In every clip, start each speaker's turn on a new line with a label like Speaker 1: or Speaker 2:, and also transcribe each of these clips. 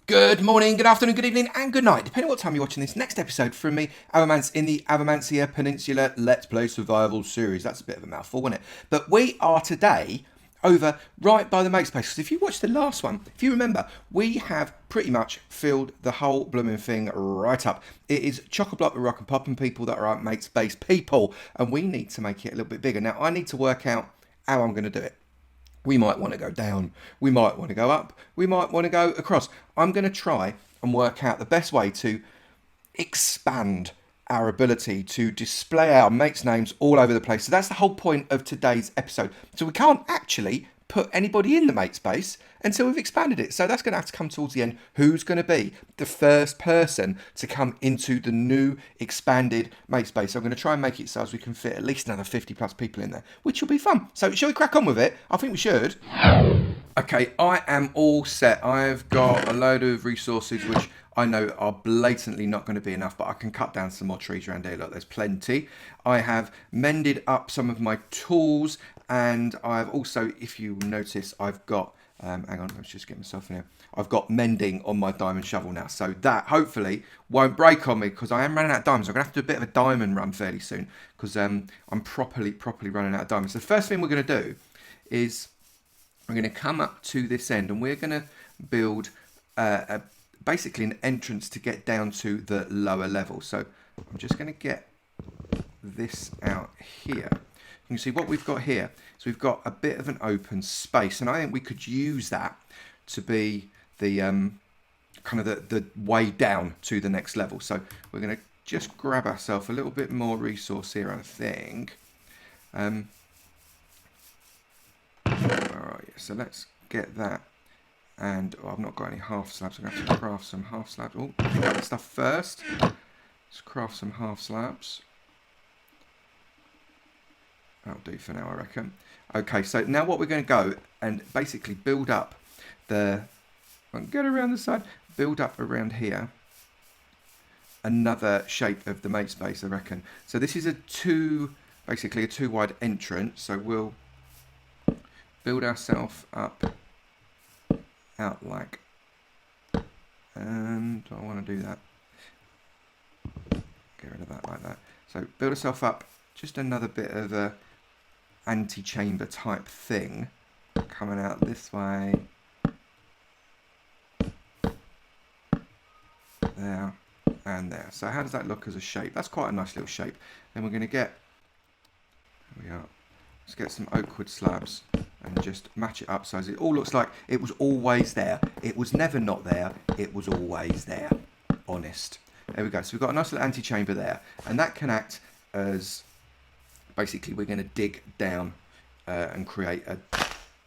Speaker 1: Good morning, good afternoon, good evening, and good night, depending on what time you're watching this next episode from me, Avomance, in the Avomancia Peninsula Let's Play Survival series. That's a bit of a mouthful, isn't it? But we are today over right by the Mates Base. Because if you watched the last one, if you remember, we have pretty much filled the whole blooming thing right up. It is chock-a-block with rock and pop and people that are our Mates Base people, and we need to make it a little bit bigger. Now, I need to work out how I'm going to do it. We might want to go down, we might want to go up, we might want to go across. I'm going to try and work out the best way to expand our ability to display our mates' names all over the place. So that's the whole point of today's episode. So we can't actually put anybody in the mates base until we've expanded it. So that's going to have to come towards the end. Who's going to be the first person to come into the new expanded mates base? So I'm going to try and make it so as we can fit at least another 50 plus people in there, which will be fun. So shall we crack on with it? I think we should. Okay, I am all set. I've got a load of resources which I know are blatantly not going to be enough, but I can cut down some more trees around here. Look, there's plenty. I have mended up some of my tools, and I've also, if you notice, I've got, hang on, let's just get myself in here. I've got mending on my diamond shovel now, so that hopefully won't break on me, because I am running out of diamonds. I'm going to have to do a bit of a diamond run fairly soon, because I'm properly running out of diamonds. So the first thing we're going to do is we're going to come up to this end, and we're going to build basically an entrance to get down to the lower level. So I'm just going to get this out here. You can see what we've got here. So we've got a bit of an open space, and I think we could use that to be the kind of the way down to the next level. So we're going to just grab ourselves a little bit more resource here, I think. All right, so let's get that. And I've not got any half slabs. I'm going to have to craft some half slabs. Oh, pick up the stuff first. Let's craft some half slabs. That'll do for now, I reckon. Okay, so now what we're going to go and basically build up get around the side, build up around here another shape of the mates base, I reckon. So this is basically a two wide entrance. So we'll build ourselves up out like, and I want to do that. Get rid of that like that. So build yourself up just another bit of a anti-chamber type thing coming out this way. There and there. So how does that look as a shape? That's quite a nice little shape. Then we're going to get, there we are. Let's get some oak wood slabs and just match it up so as it all looks like it was always there. It was never not there. It was always there. Honest. There we go. So we've got a nice little anti-chamber there. And that can act as, basically we're going to dig down and create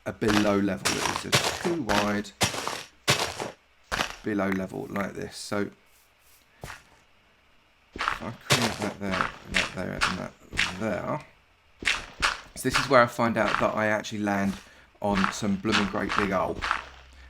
Speaker 1: a below level that is just too wide. Below level like this. So if I create that there, and that there. So this is where I find out that I actually land on some blooming great big hole,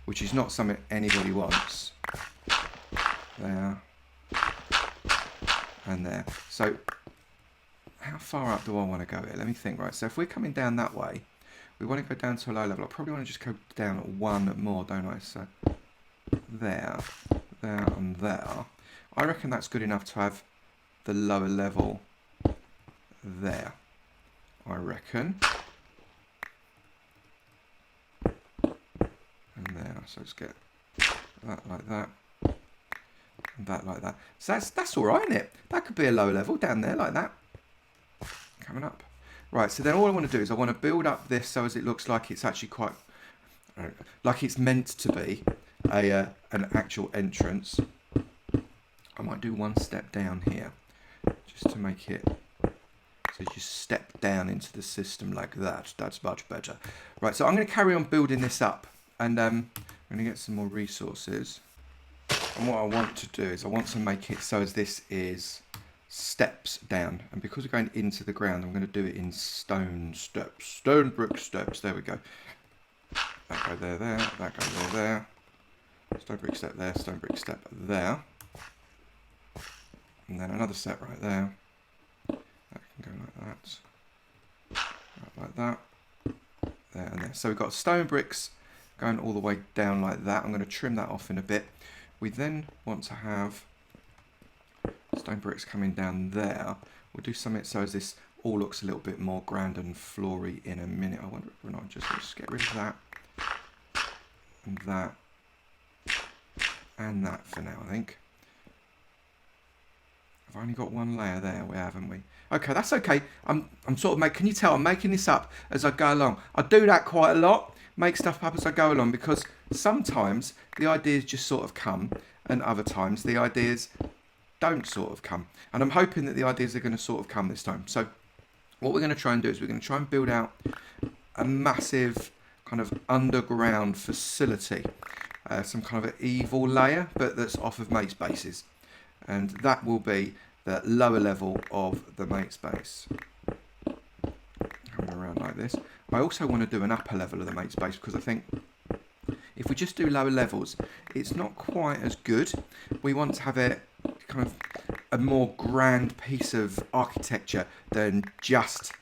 Speaker 1: which is not something anybody wants. There. And there. So how far up do I want to go here? Let me think. Right, so if we're coming down that way, we want to go down to a low level. I probably want to just go down one more, don't I? So there, and there. I reckon that's good enough to have the lower level there. I reckon. And there, so let's get that like that, and that like that. So that's all right, isn't it? That could be a low level down there like that. Coming up. Right, so then all I want to do is I want to build up this so as it looks like it's actually quite, like it's meant to be an actual entrance. I might do one step down here just to make it so you step down into the system like that. That's much better. Right, so I'm going to carry on building this up, and I'm going to get some more resources. And what I want to do is I want to make it so as this is steps down, and because we're going into the ground, I'm going to do it in stone steps, stone brick steps. There we go. That go there, that go there. Stone brick step there, stone brick step there. And then another step right there. That can go like that. Right, like that. There and there. So we've got stone bricks going all the way down like that. I'm going to trim that off in a bit. We then want to have stone bricks coming down there. We'll do something so as this all looks a little bit more grand and flory in a minute. I wonder if we're not just get rid of that and that and that for now, I think. I've only got one layer there, haven't we? Okay, that's okay. I'm sort of making, can you tell I'm making this up as I go along? I do that quite a lot, make stuff up as I go along, because sometimes the ideas just sort of come and other times the ideas don't sort of come. And I'm hoping that the ideas are going to sort of come this time. So what we're going to try and do is we're going to try and build out a massive kind of underground facility. Some kind of an evil layer, but that's off of Mates bases. And that will be the lower level of the Mates base. Coming around like this. I also want to do an upper level of the Mates base because I think if we just do lower levels, it's not quite as good. We want to have it kind of a more grand piece of architecture than just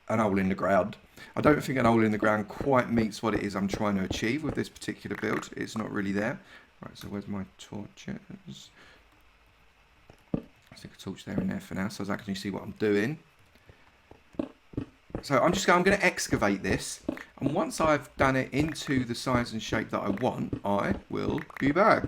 Speaker 1: an hole in the ground. I don't think an hole in the ground quite meets what it is I'm trying to achieve with this particular build. It's not really there. Right, so where's my torches? Stick a torch there and there for now, so I can see what I'm doing. So I'm going to excavate this, and once I've done it into the size and shape that I want, I will be back.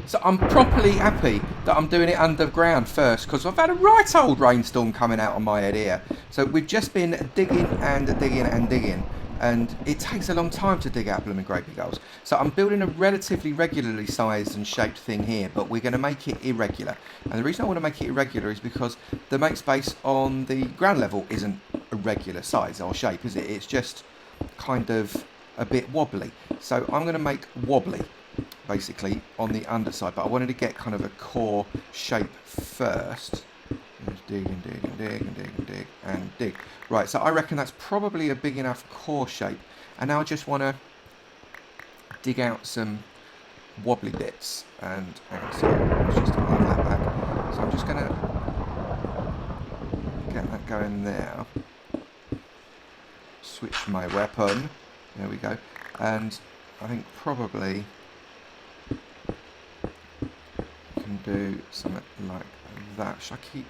Speaker 1: So I'm properly happy that I'm doing it underground first, because I've had a right old rainstorm coming out on my head here. So we've just been digging and digging and digging, and it takes a long time to dig out blooming great big holes. So I'm building a relatively regularly sized and shaped thing here, but we're going to make it irregular. And the reason I want to make it irregular is because the Mates base on the ground level isn't a regular size or shape, is it? It's just kind of a bit wobbly. So I'm going to make wobbly basically on the underside, but I wanted to get kind of a core shape first. Just dig and dig and dig and dig and dig and dig. Right, so I reckon that's probably a big enough core shape, and now I just want to dig out some wobbly bits, and so let's just hold that back. So I'm just going to get that going there. Switch my weapon. There we go. And I think probably can do something like that. Should I keep?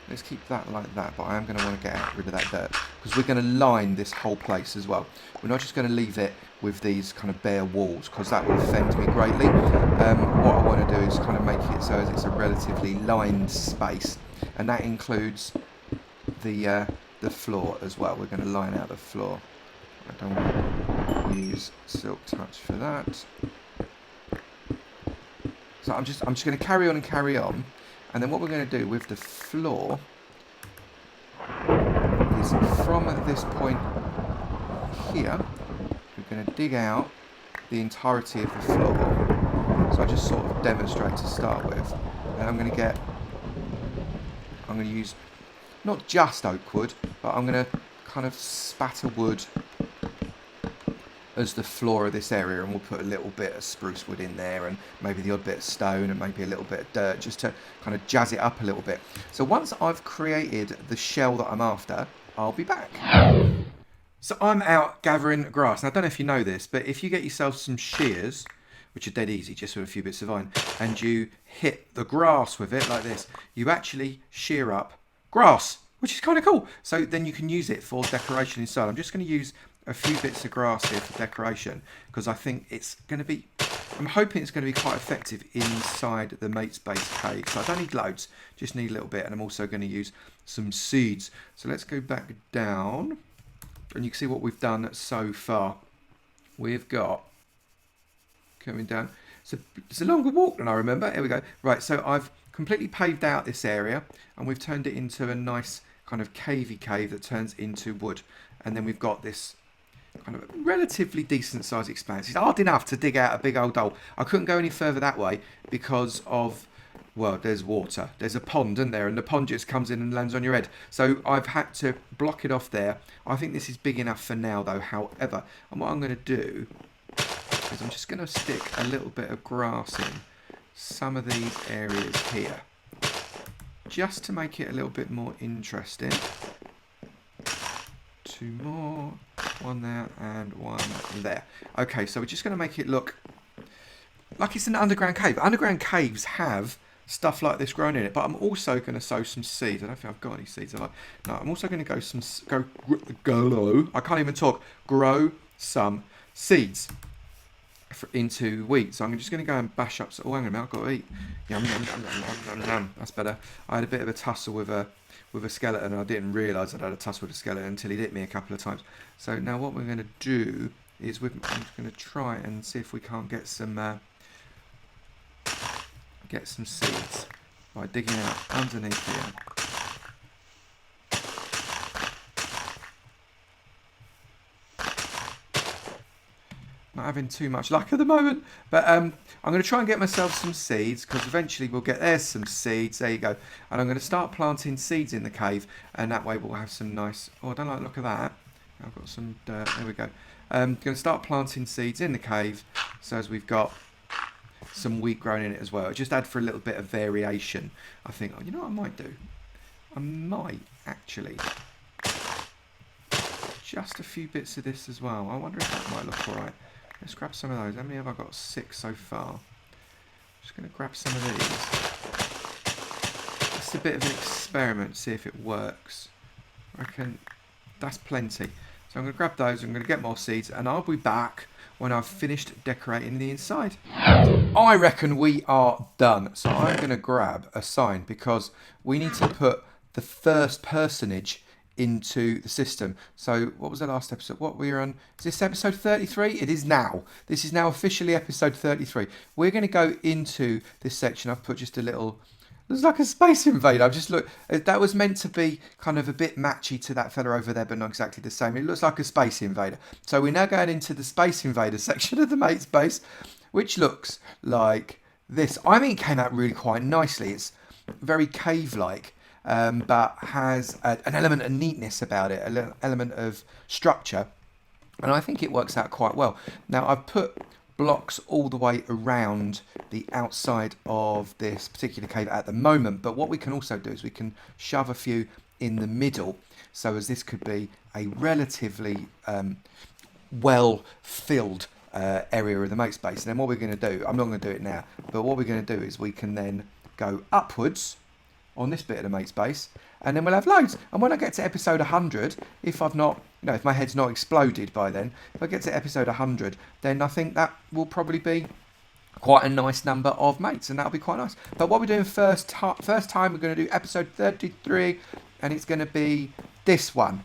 Speaker 1: Let's keep that like that, but I am going to want to get rid of that dirt because we're going to line this whole place as well. We're not just going to leave it with these kind of bare walls because that will offend me greatly. What I want to do is kind of make it so as it's a relatively lined space, and that includes the floor as well. We're going to line out the floor. I don't want to use Silk Touch for that. So I'm just going to carry on and carry on. And then what we're going to do with the floor is from this point here, we're going to dig out the entirety of the floor. So I just sort of demonstrate to start with. And I'm going to use not just oak wood, but I'm going to kind of spatter wood as the floor of this area, and we'll put a little bit of spruce wood in there and maybe the odd bit of stone and maybe a little bit of dirt just to kind of jazz it up a little bit. So once I've created the shell that I'm after, I'll be back. So I'm out gathering grass. Now I don't know if you know this, but if you get yourself some shears, which are dead easy, just with a few bits of iron, and you hit the grass with it like this, you actually shear up grass, which is kind of cool. So then you can use it for decoration inside. I'm just going to use a few bits of grass here for decoration because I think it's going to be, I'm hoping it's going to be quite effective inside the Mates base cave. So I don't need loads, just need a little bit, and I'm also going to use some seeds. So let's go back down and you can see what we've done so far. We've got coming down, so it's a longer walk than I remember. Here we go. Right, so I've completely paved out this area and we've turned it into a nice kind of cavey cave that turns into wood, and then we've got this kind of relatively decent sized expanse. It's hard enough to dig out a big old hole. I couldn't go any further that way because of, well, there's water. There's a pond, isn't there? And the pond just comes in and lands on your head. So I've had to block it off there. I think this is big enough for now though, however. And what I'm going to do is I'm just going to stick a little bit of grass in some of these areas here, just to make it a little bit more interesting. Two more. One there and one there. Okay, so we're just going to make it look like it's an underground cave. Underground caves have stuff like this grown in it, but I'm also going to sow some seeds. I don't think I've got any seeds. No, I'm also going to go I can't even talk. Grow some seeds into wheat. So I'm just going to go and bash up. Oh, hang on a minute, I've got to eat. Yum, yum, yum, yum, yum, yum. That's better. I had a bit of a tussle with a skeleton, and I didn't realise I'd had a tussle with a skeleton until he hit me a couple of times. So now what we're going to do is I'm just going to try and see if we can't get some seeds by digging out underneath here. Not having too much luck at the moment, but I'm going to try and get myself some seeds, because eventually we'll get there's some seeds. There you go. And I'm going to start planting seeds in the cave, and that way we'll have some nice. Oh, I don't like the look of that. I've got some dirt. There we go. I'm going to start planting seeds in the cave, so as we've got some wheat growing in it as well. Just add for a little bit of variation. I think. Oh, you know what I might do? I might actually just a few bits of this as well. I wonder if that might look alright. Let's grab some of those. How many have I got? 6 so far. Just going to grab some of these. Just a bit of an experiment, see if it works. I reckon that's plenty. So I'm going to grab those, I'm going to get more seeds, and I'll be back when I've finished decorating the inside. I reckon we are done. So I'm going to grab a sign, because we need to put the first personage into the system. So what was the last episode? What we were on? Is this episode 33? It is now. This is now officially episode 33. We're going to go into this section. I've put just a little. Looks like a space invader. I've just looked. That was meant to be kind of a bit matchy to that fella over there, but not exactly the same. It looks like a space invader. So we're now going into the space invader section of the Mates Base, which looks like this. I think it came out really quite nicely. It's very cave-like. But has an element of neatness about it, an element of structure, and I think it works out quite well. Now I've put blocks all the way around the outside of this particular cave at the moment, but what we can also do is we can shove a few in the middle, so as this could be a relatively well filled area of the Mates Base. And then what we're going to do, I'm not going to do it now, but what we're going to do is we can then go upwards on this bit of the Mates Base, and then we'll have loads. And when I get to episode 100, if I've not, if my head's not exploded by then, if I get to episode 100, then I think that will probably be quite a nice number of mates, and that'll be quite nice. But what we're doing first time, we're going to do episode 33, and it's going to be this one.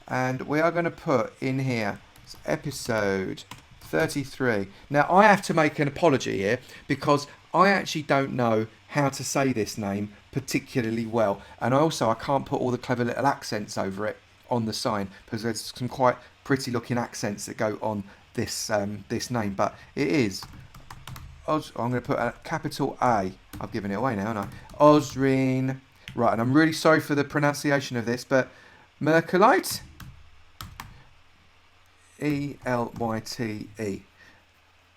Speaker 1: And we are going to put in here episode 33. Now, I have to make an apology here, because I actually don't know how to say this name particularly well, and I can't put all the clever little accents over it on the sign, because there's some quite pretty looking accents that go on this this name. But it is I'm going to put a capital A. I've given it away now, haven't I? Osrine, right, and I'm really sorry for the pronunciation of this, but Mercolite, Elyte.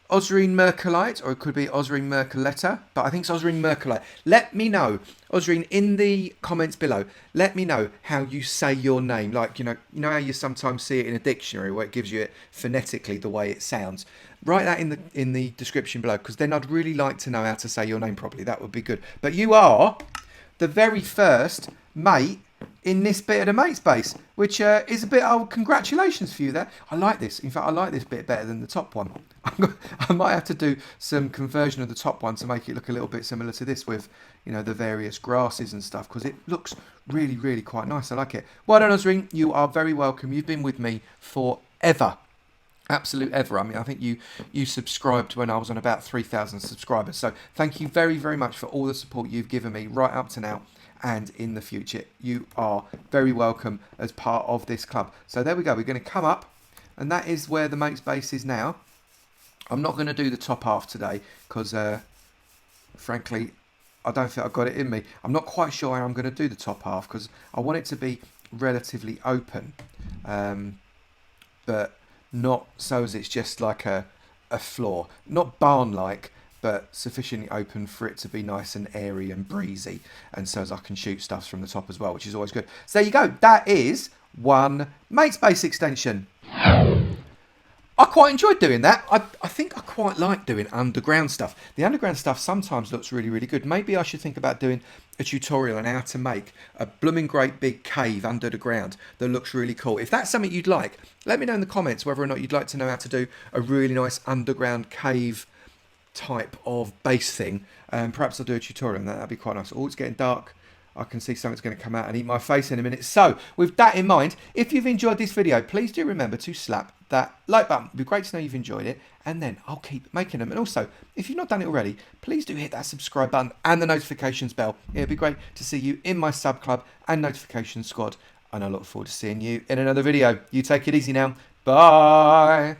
Speaker 1: Osrine Mercolite, or it could be Osrine Mercoletta, but I think it's Osrine Mercolite. Let me know, Osrine, in the comments below. Let me know how you say your name. Like, you know how you sometimes see it in a dictionary where it gives you it phonetically the way it sounds. Write that in the description below, because then I'd really like to know how to say your name properly. That would be good. But you are the very first mate in this bit of the Mates Base, which is a bit, congratulations for you there. I like this. In fact, I like this bit better than the top one. I might have to do some conversion of the top one to make it look a little bit similar to this, with, the various grasses and stuff, because it looks really, really quite nice. I like it. Well done, Osrine. You are very welcome. You've been with me forever. Absolute ever. I mean, I think you subscribed when I was on about 3,000 subscribers. So thank you very, very much for all the support you've given me right up to now and in the future. You are very welcome as part of this club. So there we go. We're going to come up, and that is where the Mates Base is now. I'm not going to do the top half today because, frankly, I don't think I've got it in me. I'm not quite sure how I'm going to do the top half, because I want it to be relatively open, but not so as it's just like a floor. Not barn-like, but sufficiently open for it to be nice and airy and breezy, and so as I can shoot stuff from the top as well, which is always good. So there you go. That is one Mates Base extension. I quite enjoyed doing that. I think I quite like doing underground stuff. The underground stuff sometimes looks really, really good. Maybe I should think about doing a tutorial on how to make a blooming great big cave under the ground that looks really cool. If that's something you'd like, let me know in the comments whether or not you'd like to know how to do a really nice underground cave type of base thing. Perhaps I'll do a tutorial on that. That'd be quite nice. Oh, it's getting dark. I can see something's going to come out and eat my face in a minute. So, with that in mind, if you've enjoyed this video, please do remember to slap that like button. It'd be great to know you've enjoyed it, and then I'll keep making them. And also, if you've not done it already, please do hit that subscribe button and the notifications bell. It'd be great to see you in my sub club and notification squad, and I look forward to seeing you in another video. You take it easy now. Bye.